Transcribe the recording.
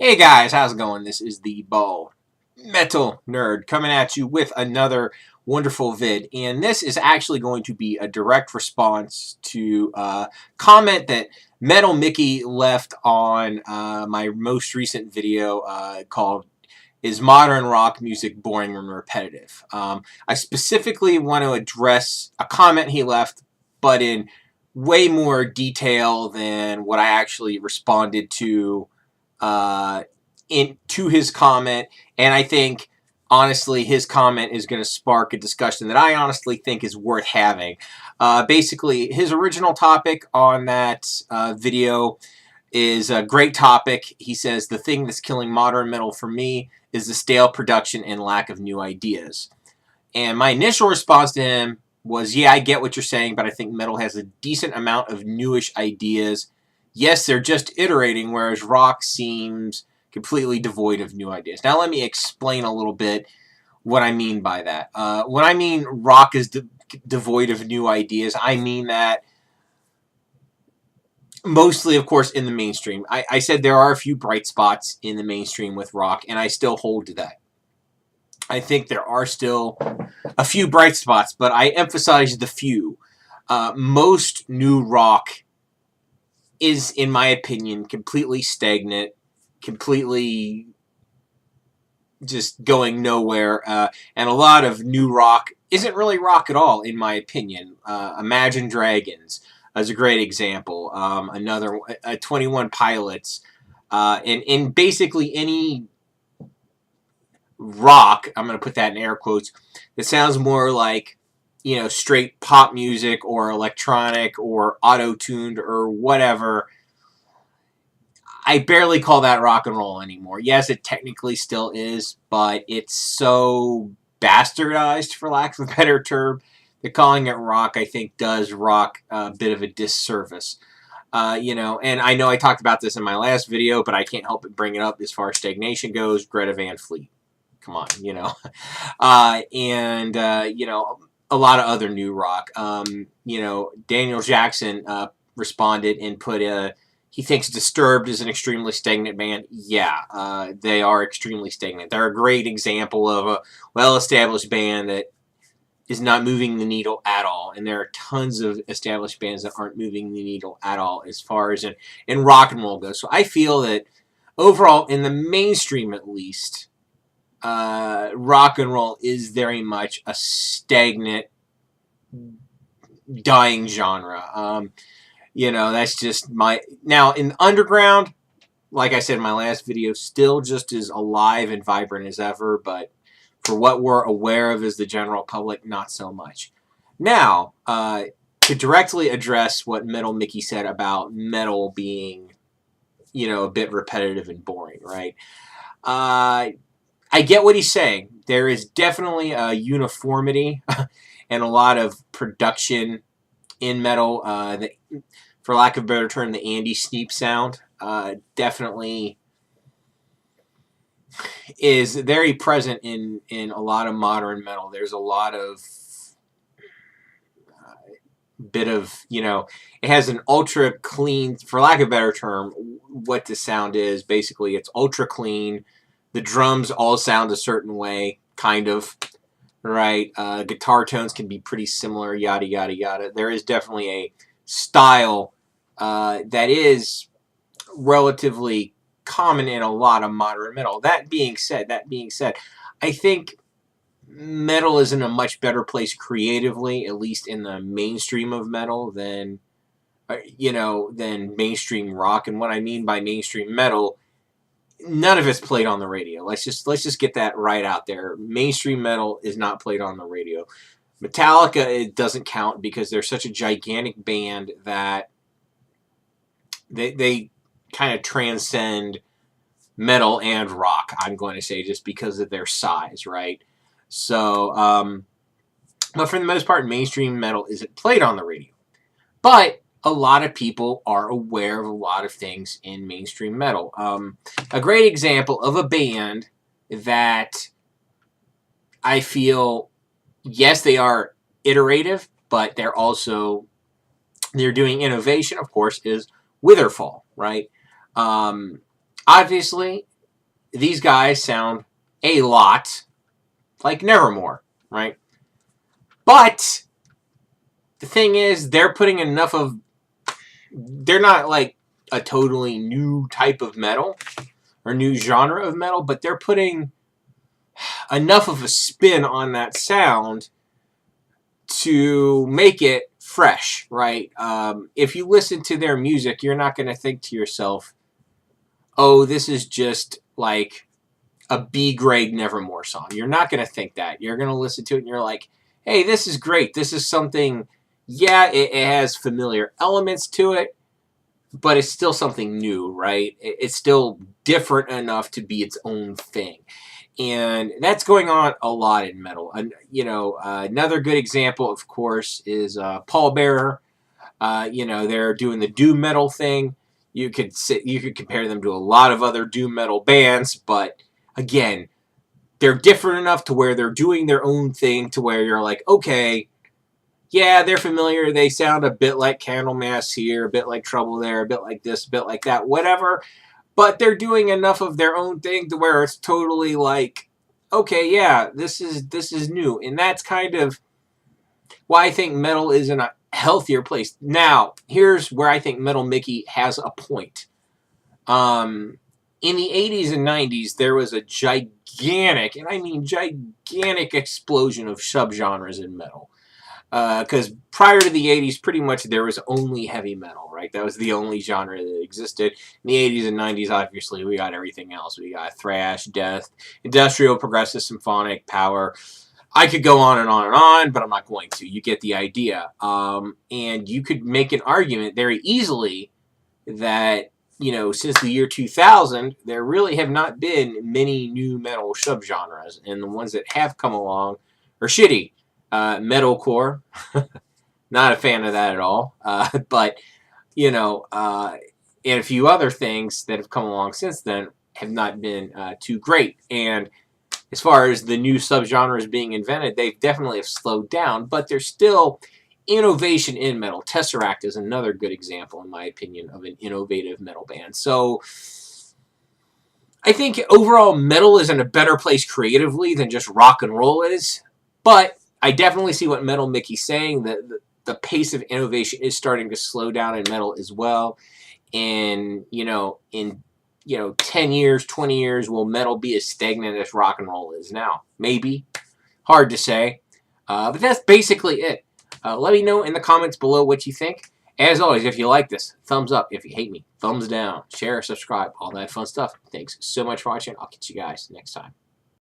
Hey guys, how's it going? This is the Ball Metal Nerd coming at you with another wonderful vid, and this is actually going to be a direct response to a comment that Metal Mickey left on my most recent video called "Is Modern Rock Music Boring and Repetitive?" I specifically want to address a comment he left, but in way more detail than what I actually responded to into his comment, and I think honestly his comment is going to spark a discussion that I honestly think is worth having. Basically, his original topic on that video is a great topic. He says the thing that's killing modern metal for me is the stale production and lack of new ideas. And my initial response to him was, yeah, I get what you're saying, but I think metal has a decent amount of newish ideas. Yes, they're just iterating, whereas rock seems completely devoid of new ideas. Now, let me explain a little bit what I mean by that. When I mean rock is devoid of new ideas, I mean that mostly, of course, in the mainstream. I said there are a few bright spots in the mainstream with rock, and I still hold to that. I think there are still a few bright spots, but I emphasize the few. Most new rock is, in my opinion, completely stagnant, completely just going nowhere, and a lot of new rock isn't really rock at all, in my opinion. Imagine Dragons is a great example. Another 21 Pilots, and in basically any rock, I'm going to put that in air quotes, that sounds more like, straight pop music or electronic or auto-tuned or whatever. I barely call that rock and roll anymore. Yes, it technically still is, but it's so bastardized, for lack of a better term, that calling it rock, I think, does rock a bit of a disservice. And I know I talked about this in my last video, but I can't help but bring it up as far as stagnation goes. Greta Van Fleet. Come on, a lot of other new rock. Daniel Jackson responded and put he thinks Disturbed is an extremely stagnant band. Yeah, they are extremely stagnant. They're a great example of a well-established band that is not moving the needle at all. And there are tons of established bands that aren't moving the needle at all as far as in rock and roll goes. So I feel that overall, in the mainstream at least, rock and roll is very much a stagnant, dying genre. That's just now in the underground, like I said in my last video, still just as alive and vibrant as ever, but for what we're aware of as the general public, not so much. Now, to directly address what Metal Mickey said about metal being, a bit repetitive and boring, right? I get what he's saying. There is definitely a uniformity and a lot of production in metal. For lack of a better term, the Andy Sneap sound definitely is very present in a lot of modern metal. There's a lot of bit of, it has an ultra clean, for lack of a better term, what the sound is. Basically, it's ultra clean. The drums all sound a certain way, kind of, right? Guitar tones can be pretty similar, yada, yada, yada. There is definitely a style that is relatively common in a lot of modern metal. That being said, I think metal is in a much better place creatively, at least in the mainstream of metal, than mainstream rock. And what I mean by mainstream metal, none of it's played on the radio. Let's just get that right out there. Mainstream metal is not played on the radio. Metallica, it doesn't count because they're such a gigantic band that they kind of transcend metal and rock, I'm going to say, just because of their size, right? So, but for the most part, mainstream metal isn't played on the radio. But a lot of people are aware of a lot of things in mainstream metal. A great example of a band that I feel, yes, they are iterative, but they're doing innovation, of course, is Witherfall, right? Obviously, these guys sound a lot like Nevermore, right? But the thing is, they're putting enough of... They're not like a totally new type of metal or new genre of metal, but they're putting enough of a spin on that sound to make it fresh, right? If you listen to their music, you're not going to think to yourself, oh, this is just like a B-grade Nevermore song. You're not going to think that. You're going to listen to it and you're like, hey, this is great. This is something, yeah, it has familiar elements to it, but it's still something new, right? It's still different enough to be its own thing. And that's going on a lot in metal. And, another good example, of course, is Paul Bearer. They're doing the doom metal thing. You could compare them to a lot of other doom metal bands, but again, they're different enough to where they're doing their own thing to where you're like, okay, yeah, they're familiar. They sound a bit like Candlemass here, a bit like Trouble there, a bit like this, a bit like that, whatever. But they're doing enough of their own thing to where it's totally like, okay, yeah, this is new. And that's kind of why I think metal is in a healthier place. Now, here's where I think Metal Mickey has a point. In the 80s and 90s, there was a gigantic, and I mean gigantic, explosion of subgenres in metal. Because prior to the 80s, pretty much there was only heavy metal, right? That was the only genre that existed. In the 80s and 90s, obviously, we got everything else. We got thrash, death, industrial, progressive, symphonic, power. I could go on and on and on, but I'm not going to. You get the idea. And you could make an argument very easily that, since the year 2000, there really have not been many new metal subgenres. And the ones that have come along are shitty. Metalcore, not a fan of that at all. But, and a few other things that have come along since then have not been too great. And as far as the new subgenres being invented, they definitely have slowed down, but there's still innovation in metal. Tesseract is another good example, in my opinion, of an innovative metal band. So I think overall metal is in a better place creatively than just rock and roll is, but I definitely see what Metal Mickey's saying, that the pace of innovation is starting to slow down in metal as well. And, in 10 years, 20 years, will metal be as stagnant as rock and roll is now? Maybe. Hard to say. But that's basically it. Let me know in the comments below what you think. As always, if you like this, thumbs up. If you hate me, thumbs down. Share, subscribe, all that fun stuff. Thanks so much for watching. I'll catch you guys next time.